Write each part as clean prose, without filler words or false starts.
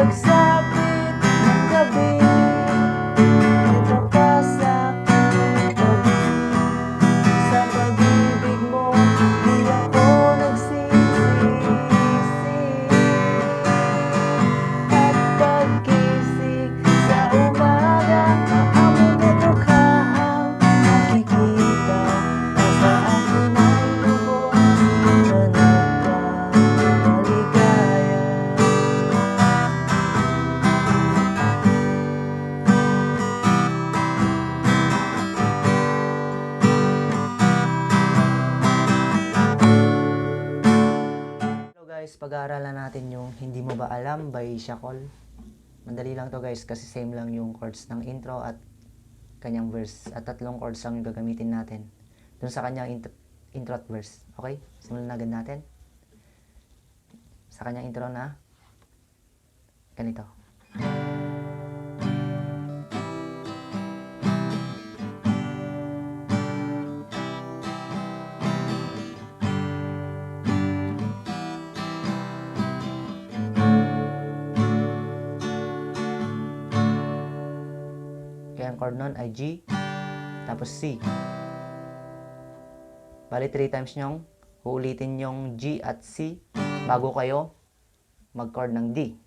pagsapit ng gabi, ito ka sa'king tabi. Sa pag-ibig mo, di ako nagsisisi. At pagkising sa umaga, maamoy mo mukhang nakikita. Nasa akin ay lubos na nagkakaligaya. Hello guys, pag-aaralan natin yung Hindi Mo Ba Alam by Shakol. Madali lang to guys kasi same lang yung chords ng intro at kanyang verse. At tatlong chords lang yung gagamitin natin dun sa kanyang intro at verse. Okay? Simulan na agad natin. Sa kanyang intro na ganito. Kaya ang chord nun ay G, tapos C. Bali 3 times nyong uulitin yung G at C bago kayo mag-chord ng D.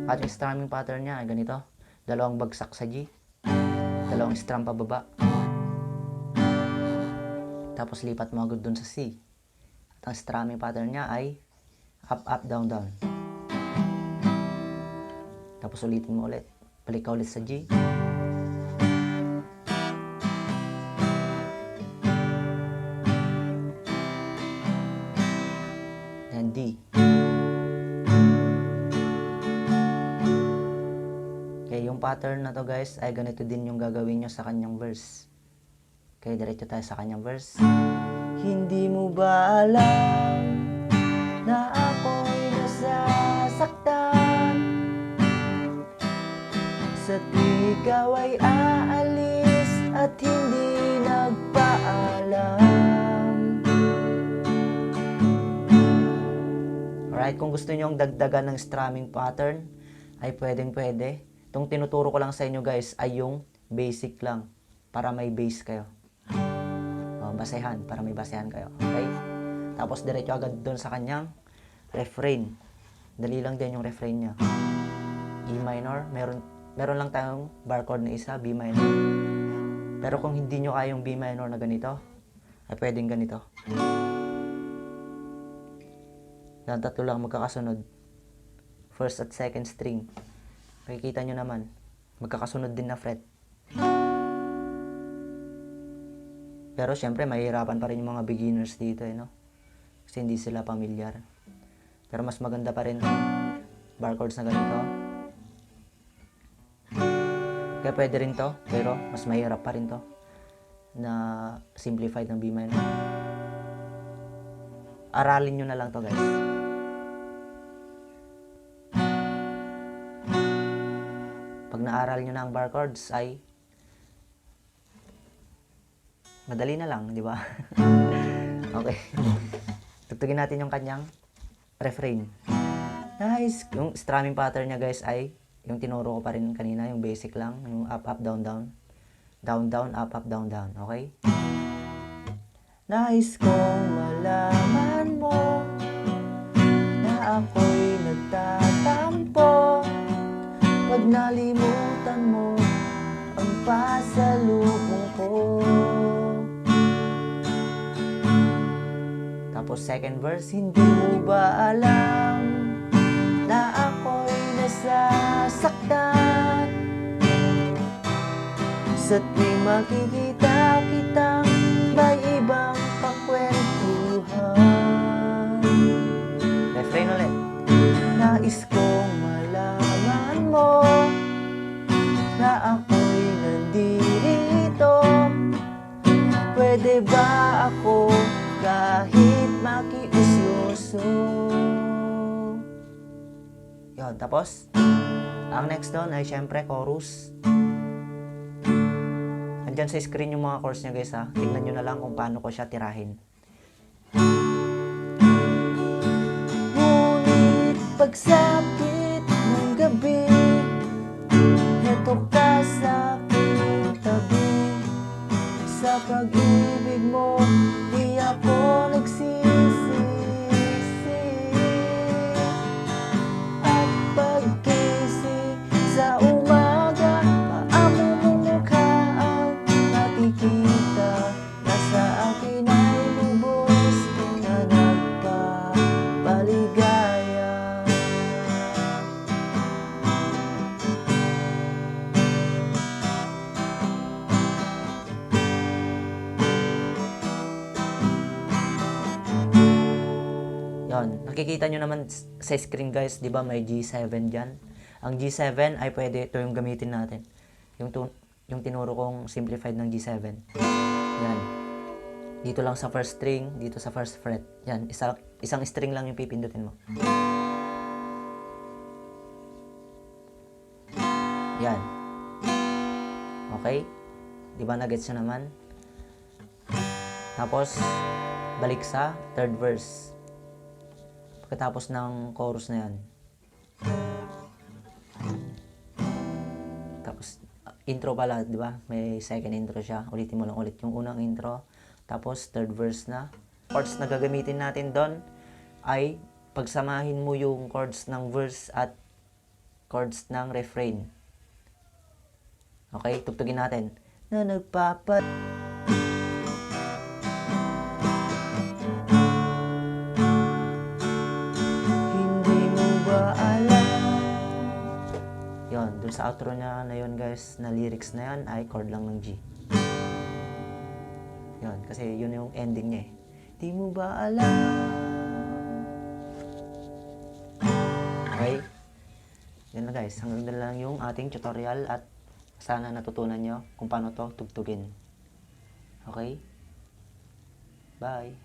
At yung strumming pattern niya ay ganito. Dalawang bagsak sa G, dalawang strum pababa, tapos lipat mo agad dun sa C. At ang strumming pattern niya ay up, up, down, down. Tapos ulitin mo ulit. Balik ka ulit sa G. And D. Okay, yung pattern na to guys ay ganito din yung gagawin nyo sa kanyang verse. Okay, diretso tayo sa kanyang verse. Hindi mo ba alam na ako'y nasasaktan sa tuwing ikaw ay aalis at hindi nagpaalam? Alright, kung gusto nyo dagdagan ng strumming pattern ay pwedeng-pwede. Itong tinuturo ko lang sa inyo guys ay yung basic lang para may base kayo. Basehan, para may basehan kayo. Okay? Tapos diretso agad doon sa kanyang refrain. Dali lang din yung refrain niya. E minor, meron lang tayong bar chord na isa, B minor. Pero kung hindi nyo kayong B minor na ganito, ay pwedeng ganito. Yan, tatlo lang magkakasunod. First at second string. Makikita nyo naman, magkakasunod din na fret. Pero syempre, mahihirapan pa rin yung mga beginners dito, no? Kasi hindi sila pamilyar. Pero mas maganda pa rin bar chords na ganito. Kaya pwede rin to, pero mas mahirap pa rin to na simplified ng B minor. Aralin nyo na lang to guys. Pag naaral nyo na ang bar chords ay madali na lang, di ba? Okay. Tugtugin natin yung kanyang refrain. Nice. Yung strumming pattern niya guys ay yung tinuro ko pa rin kanina, yung basic lang, yung up, up, down, down. Down, down, up, up, down, down. Okay? Nais kong malaman mo na ako'y nagtatampo pag nalimutan mo ang pasalubong ko. Tapos second verse, hindi mo ba alam na ako'y nasasaktan sa tuwing makikita kitang may ibang kakwentuhan. Refrain ulit. Nais kong malaman mo na ako'y nandito. Pwede ba ako kahit makiusyoso? Yun, tapos ang next doon ay syempre chorus. Andyan sa screen yung mga chords nyo guys ha. Tingnan nyo na lang kung paano ko siya tirahin. Ngunit pagsapit ng gabi, heto ka sa aking tabi. Sa pag-ibig mo, di ako nagsisisi. At pagkising sa umaga, paamo mong mukha ang nakikita. Na sa akin ay lubos na nagpapaligaya. Yon, nakikita nyo naman sa screen guys, di ba may G7 dyan? Ang G7 ay pwede, ito yung gamitin natin. Yung tinuro kong simplified ng G7. Yan. Dito lang sa first string, dito sa first fret. Yan, isang string lang yung pipindutin mo. Yan. Okay? Di ba nagets nyo naman? Tapos, balik sa third verse. Pagkatapos ng chorus na yan. Tapos, intro pala, di ba? May second intro siya. Ulitin mo lang ulit yung unang intro. Tapos, third verse na. Chords na gagamitin natin doon ay pagsamahin mo yung chords ng verse at chords ng refrain. Okay? Tugtugin natin. Na nagpapat... Yon, dun sa outro niya na yun guys, na lyrics na yan ay chord lang ng G. Yon, kasi yun yung ending niya eh. Di mo ba alam? Okay? Yan na guys, hanggang doon lang yung ating tutorial at sana natutunan nyo kung paano to tugtugin. Okay? Bye!